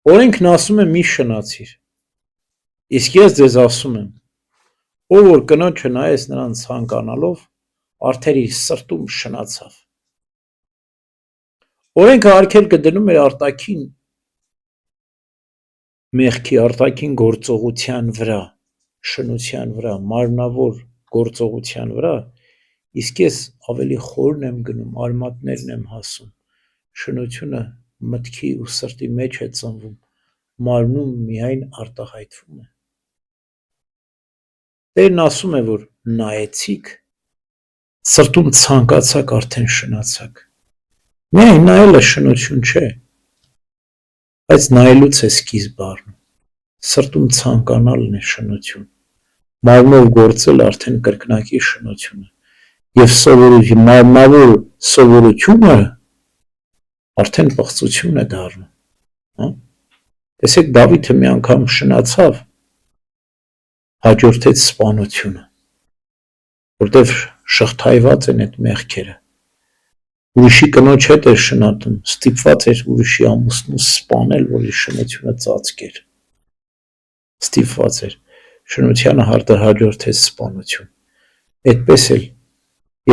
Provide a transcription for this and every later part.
Օրենքն ասում է մի շնացիր, իսկ ես ձեզ ասում եմ, ով որ կնոջը նայեց նրան ցանկանալով, արդեն իր սրտում շնացավ։ Օրենքը արգելքը դնում էր արտաքին մեղքի, արտաքին գործողության վրա, շնության վրա, մարմնավոր գործողության վրա, իսկ ես ավելի խորն եմ գնում, արմատներն եմ հասում, շնությունը մտքի ու սրտի մեջ է ծնվում, մարմնում միայն արտահայտվում է։ Տերն ասում է, որ նայեցիք, սրտում ցանկացաք, արդեն շնացաք։ Միայն նայելը շնություն չէ, բայց նայելուց է սկիզբ առնում, սրտում ցանկանալն է շնություն, մարմնով գործել արդեն կրկնակի շնությունը, և մարմնավոր սովորությունը արդեն պղծություն է դառնում։ Տեսեք, Դավիթը մի անգամ շնացավ, հաջորդեց սպանությունը, որտև շղթայված են այդ մեղքերը, ուրիշի կնոջ հետ էր շնատում, ստիպված էր ուրիշի ամուսնու սպանել, որ իր շնությունը ծածկեր, ստիպված էր, շնությանը հաջորդեց սպանություն, այդպես էլ,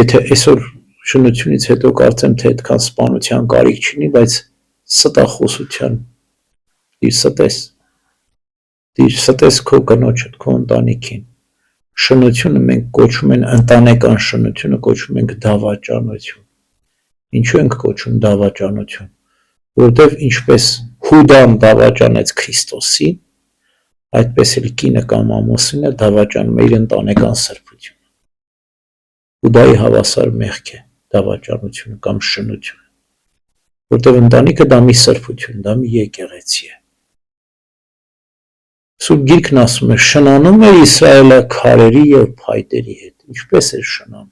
եթե այսօր շնությունից հետո կարծեմ, թե այդքան սպանության կարիք չունի, բայց ստախոսության դիր ստես քո կնոջդ, քո ընտանիքին, շնությունը մենք կոչում են ընտանեկան շնությունը, կոչում ենք դավաճանություն, ինչու ենք կոչում դավաճանություն, որտև ինչպես Հուդան դավաճանեց Քրիստոսին, այդպես էլ կինը կամ ամուսինը դավաճանում է իր ընտանեկան սրբությունը, Հուդայի հավասար մեղք է դավաճանությունը կամ շնությունը, որտև ընտանիքը դա մի սրբություն, դա մի եկեղեցի է։ Սուրբ Գիրքն ասում է, շնանում էր Իսրայելը քարերի և փայտերի հետ, ինչպես էր շնանում։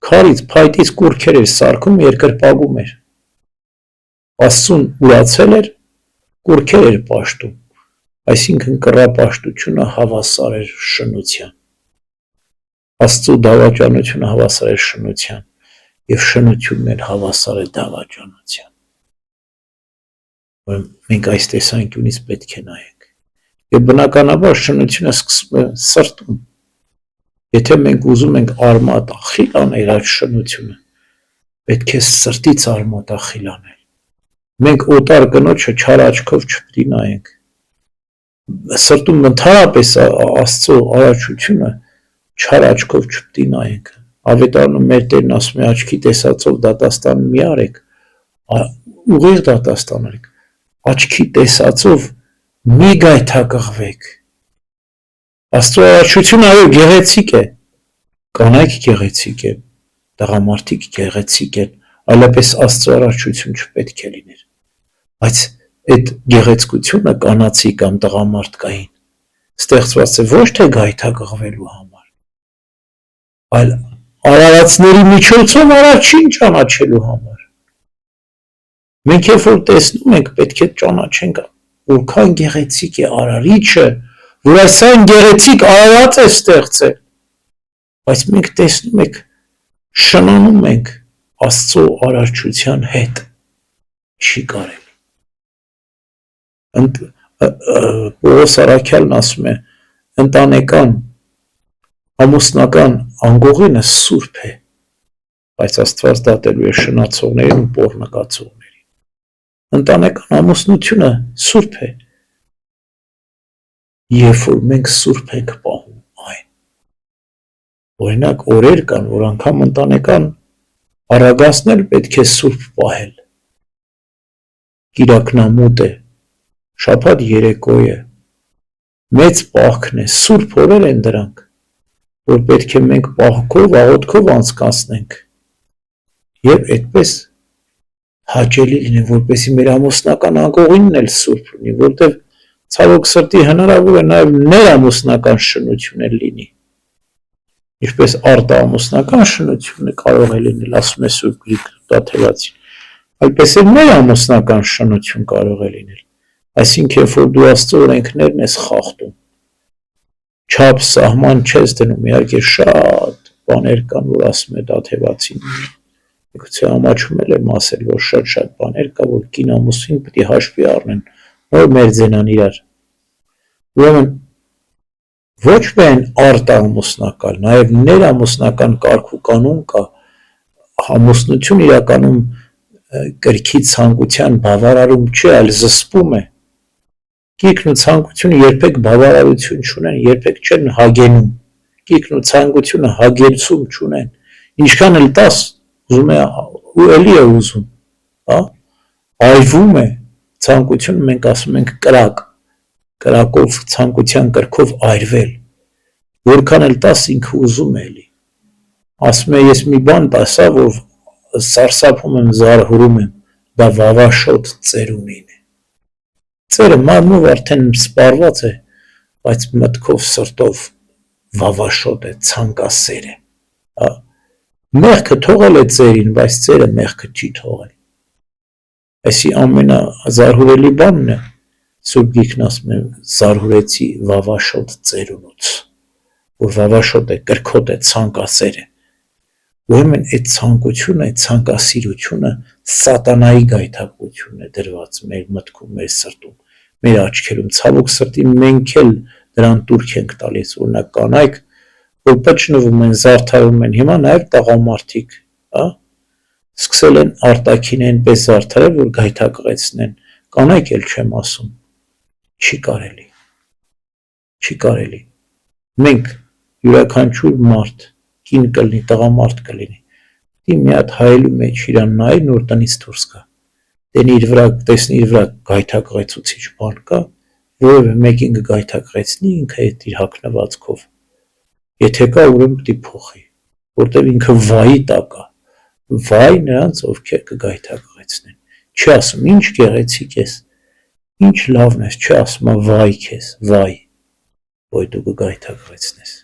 Քարից, փայտից կուռքեր էր սարքում, երկրպագում էր։ Աստծուն ուրացել էր, կուռքեր էր պաշտում, այսինքն կռապաշտությունը հավասար էր շնության։ Աստծու դավաճանությունը հավասար է շնության, և շնությունն էլ հավասար է դավաճանության։ Մենք այս տեսանկյունից պետք է նայենք։ Եվ բնականաբար շնությունը սկսվում է սրտում։ Եթե մենք ուզում ենք արմատախիլ անել այդ շնությունը, պետք է սրտից արմատախիլ անել։ Մենք օտար կնոջը չար աչքով չպետք է նայենք։ Սրտում ընդհանրապես Աստծո արարչությունը չար աչքով չպետք է նայենք։ Ավետարանում մեր Տերն ասում է, աչքի տեսածով դատաստան մի արեք, ուղիղ դատաստան արեք, աչքի տեսածով մի գայթակղվեք։ Աստծո արարչությունը այո գեղեցիկ է, կանայք գեղեցիկ է, տղամարդիկ գեղեցիկ են, այլապես Աստծո արարչություն չպետք է լիներ, բայց այդ գեղեցկությունը կանացի կամ տղամարդկային ստեղծված է ոչ թե գայթակղվելու համար, այլ արարածների միջոցով արարչին ճանաչելու համար։ Մենք երբ որ տեսնում ենք, պետք է ճանաչենք, որքան գեղեցիկ է արարիչը, որ այսքան գեղեցիկ արարած է ստեղծել, բայց մենք տեսնում ենք, շնանում ենք Աստծո արարչության հետ, չի կարելի։ Պողոս առաքյալն ասում է, ընտանեկան, ամուսնական անգողինը սուրբ է, բայց Աստված դատելու է շնացողներին ու պոռնկացողներին։ Ընտանեկան ամուսնությունը սուրբ է, երբ որ մենք սուրբ ենք պահում այն։ Օրինակ օրեր կան, որ անգամ ընտանեկան առագաստն էլ պետք է սուրբ պահել։ Կիրակնամուտ է, շաբաթ երեկո է, մեծ պահքն է, սուրբ օրեր են դրանք, որ պետք է մենք պահքով, աղոթքով անցկացնենք և այդպես հաճելի լինի, որպեսզի մեր ամուսնական անկողինն էլ սուրբ լինի, որտև ցավոք սրտի հնարավոր է նաև ներամուսնական շնություն էլ լինի, ինչպես արտաամուսնական շնությունը կարող է լինել, ասում է Սուրբ Գիրքը, Տաթևացին, այլպես էլ ներամուսնական շնություն կարող է լինել, այսինքն երբ որ դու Աստծո օրենքներն ես խախտում, չափ սահման չես դնում, իհարկե շատ բաներ կան, որ ասում է Տաթևացին, Գուցե ամաչում եմ ասել, որ շատ բաներ կա, որ կին ամուսին պետք է հաշվի առնեն, որ մերձենան իրար։ Ուրեմն ոչ միայն արտամուսնական, նաև ներամուսնական կարգ ու կանոն կա, ամուսնություն իրականում կրքի ցանկության բավարարում չէ, այլ զսպում է։ Կիրքն ու ցանկությունը երբեք բավարարություն չունեն, երբեք չեն հագենում։ Կիրքն ու ցանկությունը հագեցում չունեն։ Ինչքան էլ տաս, ուզում է ու էլի է ուզում, հա? Այվում է ցանկությունը, մենք ասում ենք կրակով, ցանկության կրքով այրվել։ Որքան էլ տաս ինքը ուզում է էլի։ Ասում է ես մի բան տասա, որ սարսափում եմ, զարհուրում եմ, դա վավաշոտ ծերունին է։ Ծերը մարմնով արդեն սպառված է, բայց մտքով, սրտով վավաշոտ է, ցանկասեր է, հա։ Մեղքը թողել է ծերին, բայց ծերը մեղքը չի թողել։ Այսի ամենազարհուրելի բանն է, Սուրբ Գիրքն ասում է, զարհուրեցի վավաշոտ ծերունուց, որ վավաշոտ է, կրքոտ է, ցանկասեր է։ Ուրեմն այդ ցանկությունը, այդ ցանկասիրությունը սատանայի գայթակղությունն է դրված մեր մտքում, մեր սրտում, մեր աչքերում, ցավոք սրտի մենք էլ դրան տուրք ենք տալիս, օրինակ կանայք, որ պճնվում են, զարդարում են, հիմա նաև տղամարդիկ, հա, սկսել են արտաքին այնպես զարդարել, որ գայթակղեցնեն, կանայք էլ չեմ ասում, չի կարելի, մենք յուրաքանչյուր մարդ, կին կլինի, տղամարդ կլինի, դի մի հատ հայելու մեջ իրան նայ, նոր տնից դուրս գա, տեսնի իր վրա գայթակղեցուցիչ բան կա, որևէ մեկին կգայթակղեցնի ինքը այդ իր հագնվածքով, եթե կա, ուրեմն պետք է փոխի, որտեղ ինքը վայի տակ է, վայ նրանց, ովքեր կգայթակղեցնեն, չի ասում, ինչ գեղեցիկ ես, ինչ լավն ես, չի ասում, վայ քեզ, վայ, որ դու կգայթակղեցնես։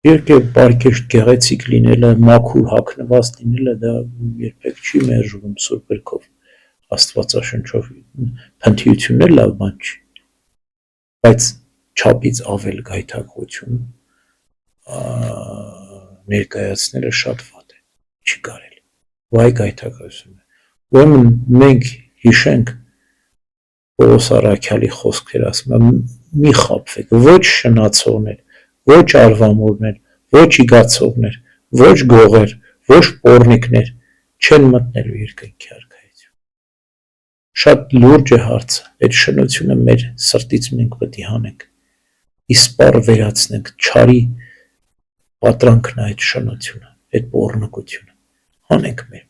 Երկե պարկեշտ գեղեցիկ լինելը, մաքուր հագնված լինելը, դա երբեք չի մերժվում Սուրբ գրքով, Աստվածաշնչով, փնթիությունն լավ բան չի, բայց չափից ավել գայթակղություն ներկայացնելը շատ վատ է, չի կարելի, վայ գայթակղությունը։ Ուրեմն մենք հիշենք Պողոս առաքյալի խոսքեր, ասում է, մի խաբվեք, ոչ շնացողներ, ոչ արվամորներ, ոչ իգացողներ, ոչ գողեր, ոչ պոռնիկներ չեն մտնելու երկնքի արքայություն։ Շատ լուրջ է հարցը, այդ շնությունը մեր սրտից մենք պետք է հանենք, իսպառ վերացնենք, չարի պատրանքն է այդ շնությունը, այդ պոռնկությունը, հանենք մեր